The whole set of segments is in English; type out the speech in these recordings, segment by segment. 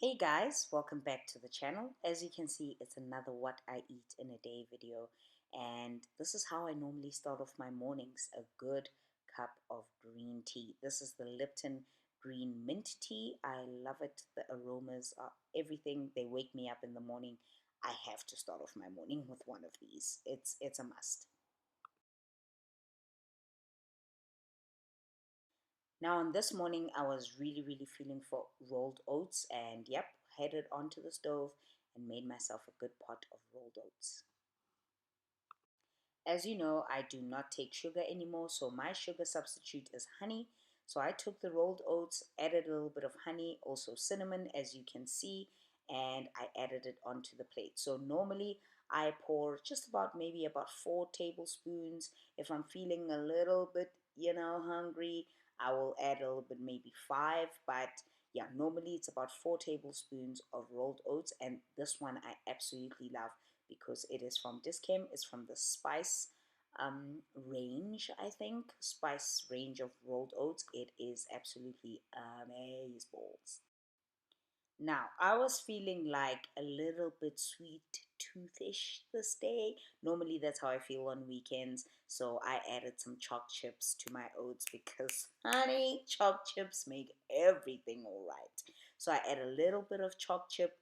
Hey guys, welcome back to the channel. As you can see, it's another what I eat in a day video, and this is how I normally start off my mornings: a good cup of green tea. This is the Lipton green mint tea. I love it. The aromas are everything. They wake me up in the morning. I have to start off my morning with one of these. It's a must. Now, on this morning, I was really feeling for rolled oats, and yep, headed onto the stove and made myself a good pot of rolled oats. As you know, I do not take sugar anymore, so my sugar substitute is honey. So I took the rolled oats, added a little bit of honey, also cinnamon, as you can see, and I added it onto the plate. So normally I pour just about maybe about 4 tablespoons. If I'm feeling a little bit, hungry, I will add a little bit, maybe five. But yeah, normally it's about 4 tablespoons of rolled oats, and this one I absolutely love because it is from Dischem. It's from the spice range, I think. Spice range of rolled oats. It is absolutely amazing balls. Now, I was feeling like a little bit sweet toothish this day. Normally, that's how I feel on weekends. So I added some chalk chips to my oats because, honey, chalk chips make everything all right. So I add a little bit of chalk chip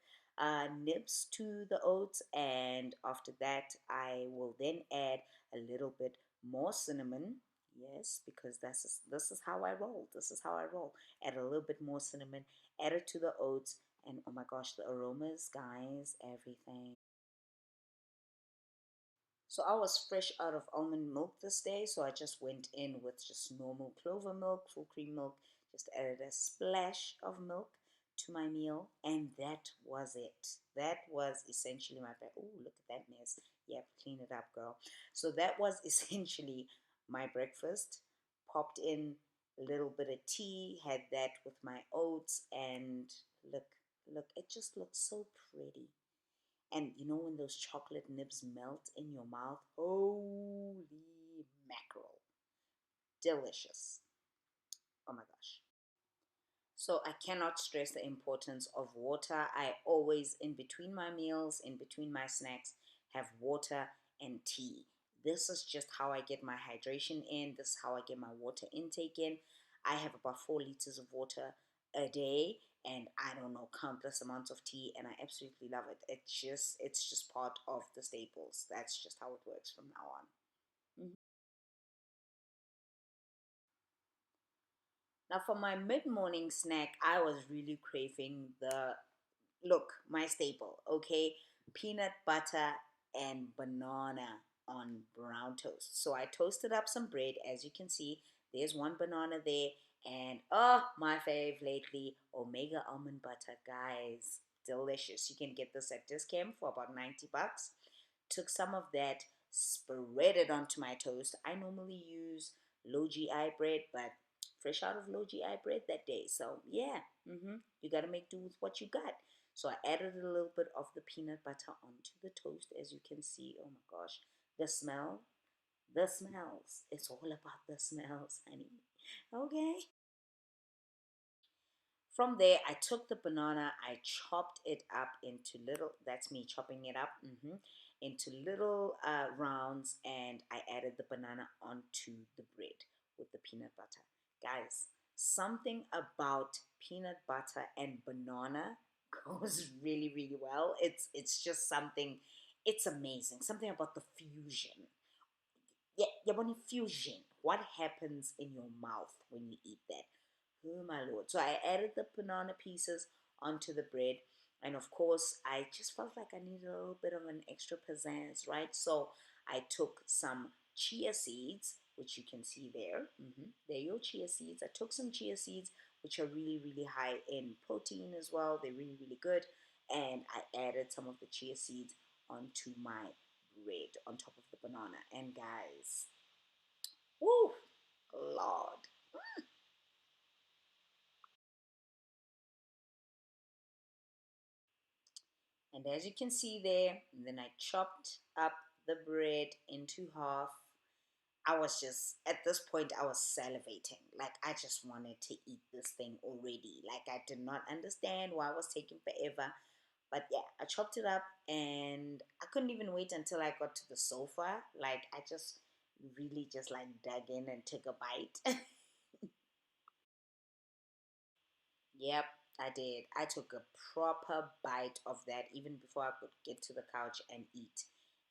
nibs to the oats, and after that, I will then add a little bit more cinnamon. Yes, because this is how I roll. This is how I roll. Add a little bit more cinnamon, add it to the oats, and oh my gosh, the aromas, guys, everything. So I was fresh out of almond milk this day, so I just went in with just normal clover milk, full cream milk, just added a splash of milk to my meal, and that was it. That was essentially my breakfast. Oh, look at that mess. Yeah, clean it up, girl. So that was essentially my breakfast. Popped in a little bit of tea, had that with my oats, and look, look, it just looks so pretty. And you know when those chocolate nibs melt in your mouth? Holy mackerel. Delicious. Oh my gosh. So I cannot stress the importance of water. I always, in between my meals, in between my snacks, have water and tea. This is just how I get my hydration in. This is how I get my water intake in. I have about 4 liters of water a day, and I don't know, countless amounts of tea, and I absolutely love it. It's just part of the staples. That's just how it works from now on. Mhm. Now, for my mid morning snack, I was really craving the look, my staple, okay? Peanut butter and banana on brown toast. So I toasted up some bread. As you can see, there's one banana there. And oh, my fave lately, Omega almond butter, guys. Delicious. You can get this at Discam for about 90 bucks. Took some of that, spread it onto my toast. I normally use low GI bread, but fresh out of low GI bread that day. So yeah, you got to make do with what you got. So I added a little bit of the peanut butter onto the toast, as you can see. Oh my gosh, the smell, the smells. It's all about the smells, honey. Okay. From there, I took the banana, I chopped it up into little, that's me chopping it up, into little rounds, and I added the banana onto the bread with the peanut butter. Guys, something about peanut butter and banana goes really well. It's just something, it's amazing. Something about the fusion. Yeah, yeah, when you fusion, what happens in your mouth when you eat that? Oh my lord. So I added the banana pieces onto the bread. And of course, I just felt like I needed a little bit of an extra pizzazz, right? So I took some chia seeds, which you can see there. There are your chia seeds. I took some chia seeds, which are really high in protein as well. They're really good. And I added some of the chia seeds onto my bread on top of the banana. And guys, woo, Lord. And as you can see there, then I chopped up the bread into half. I was just, at this point, I was salivating. Like, I just wanted to eat this thing already. Like, I did not understand why it was taking forever. But yeah, I chopped it up and I couldn't even wait until I got to the sofa. Like, I just really just like dug in and took a bite. Yep, I did. I took a proper bite of that even before I could get to the couch and eat.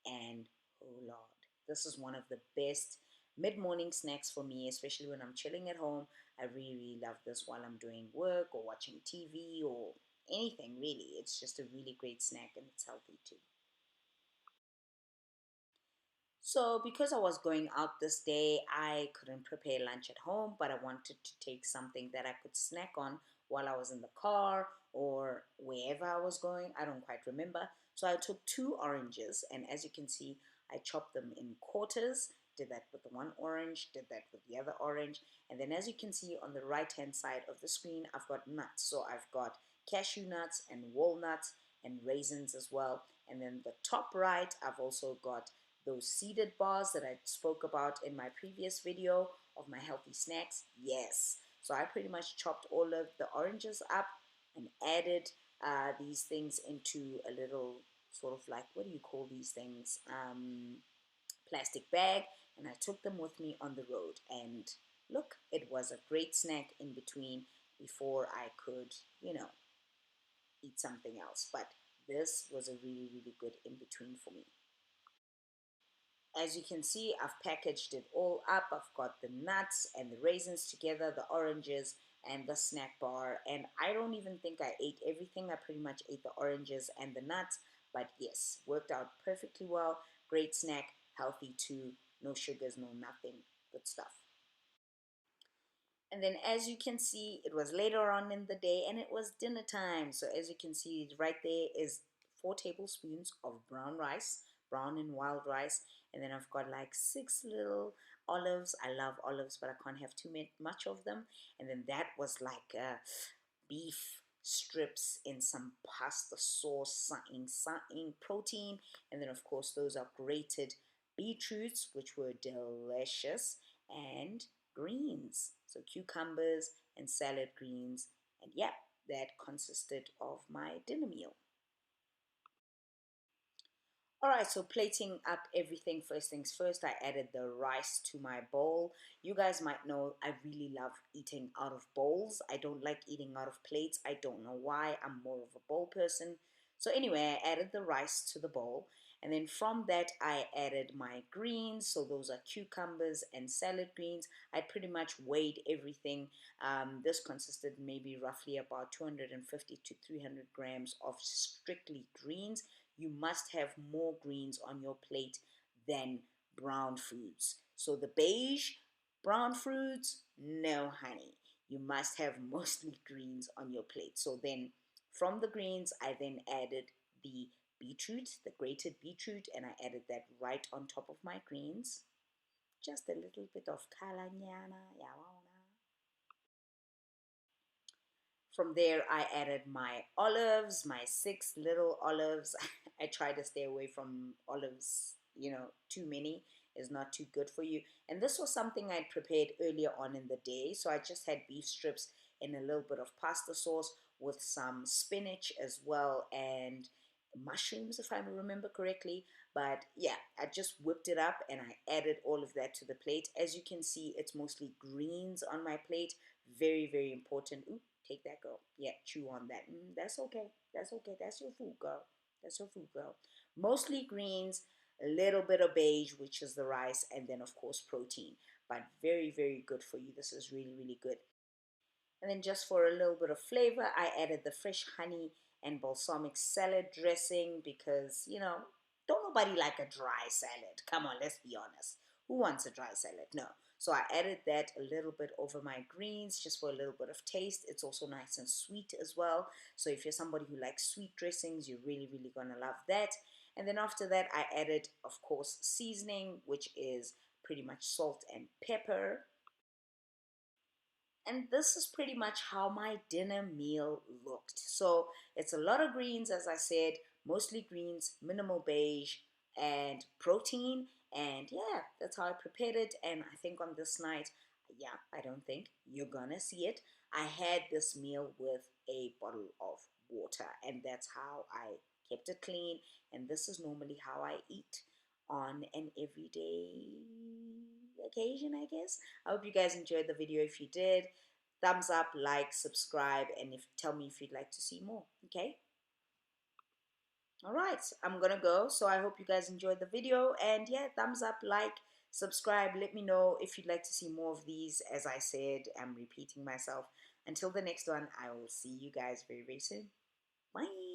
And oh Lord, this is one of the best mid morning snacks for me, especially when I'm chilling at home. I really, really love this while I'm doing work or watching TV or anything really. It's just a really great snack and it's healthy too. So, because I was going out this day, I couldn't prepare lunch at home, but I wanted to take something that I could snack on while I was in the car or wherever I was going. I don't quite remember. So, I took two oranges, and as you can see, I chopped them in quarters. Did that with the one orange, did that with the other orange. And then, as you can see on the right hand side of the screen, I've got nuts. So, I've got cashew nuts and walnuts and raisins as well. And then the top right, I've also got those seeded bars that I spoke about in my previous video of my healthy snacks. Yes, so I pretty much chopped all of the oranges up and added these things into a little sort of like, what do you call these things, plastic bag, and I took them with me on the road. And look, it was a great snack in between before I could, eat something else. But this was a really, really good in between for me. As you can see, I've packaged it all up. I've got the nuts and the raisins together, the oranges and the snack bar. And I don't even think I ate everything. I pretty much ate the oranges and the nuts. But yes, worked out perfectly well. Great snack, healthy too. No sugars, no nothing. Good stuff. And then as you can see, it was later on in the day and it was dinner time. So as you can see, right there is 4 tablespoons of brown rice, brown and wild rice. And then I've got like 6 little olives. I love olives, but I can't have too much of them. And then that was like beef strips in some pasta sauce, something protein. And then of course those are grated beetroots, which were delicious, and greens, so cucumbers and salad greens. And yeah, that consisted of my dinner meal. All right, so plating up everything, first things first, I added the rice to my bowl. You guys might know I really love eating out of bowls. I don't like eating out of plates. I don't know why. I'm more of a bowl person. So anyway, I added the rice to the bowl. And then from that, I added my greens. So those are cucumbers and salad greens. I pretty much weighed everything. This consisted maybe roughly about 250 to 300 grams of strictly greens. You must have more greens on your plate than brown foods. So the beige brown foods, no honey. You must have mostly greens on your plate. So then from the greens, I then added the beetroot, the grated beetroot, and I added that right on top of my greens. Just a little bit of kalanyana, yawana. From there, I added my olives, my 6 little olives. I try to stay away from olives, too many is not too good for you. And this was something I'd prepared earlier on in the day. So I just had beef strips in a little bit of pasta sauce with some spinach as well and mushrooms, if I remember correctly. But yeah, I just whipped it up and I added all of that to the plate. As you can see, it's mostly greens on my plate. Very, very important. Ooh, take that, girl. Yeah, chew on that. That's okay. That's okay. That's your food, girl. That's your food, girl. Mostly greens, a little bit of beige, which is the rice, and then, of course, protein. But very, very good for you. This is really, really good. And then just for a little bit of flavor, I added the fresh honey and balsamic salad dressing because, don't nobody like a dry salad. Come on, let's be honest. Who wants a dry salad? No. So I added that a little bit over my greens just for a little bit of taste. It's also nice and sweet as well. So if you're somebody who likes sweet dressings, you're really, really going to love that. And then after that, I added, of course, seasoning, which is pretty much salt and pepper. And this is pretty much how my dinner meal looked. So it's a lot of greens, as I said, mostly greens, minimal beige, and protein. And yeah, that's how I prepared it. And I think on this night, yeah, I don't think you're gonna see it. I had this meal with a bottle of water, and that's how I kept it clean. And this is normally how I eat on an everyday occasion, I guess. I hope you guys enjoyed the video. If you did, thumbs up, like, subscribe, and if tell me if you'd like to see more. Okay. All right, I'm gonna go. So I hope you guys enjoyed the video, and yeah, thumbs up, like, subscribe. Let me know if you'd like to see more of these. As I said, I'm repeating myself. Until the next one, I will see you guys very, very soon. Bye.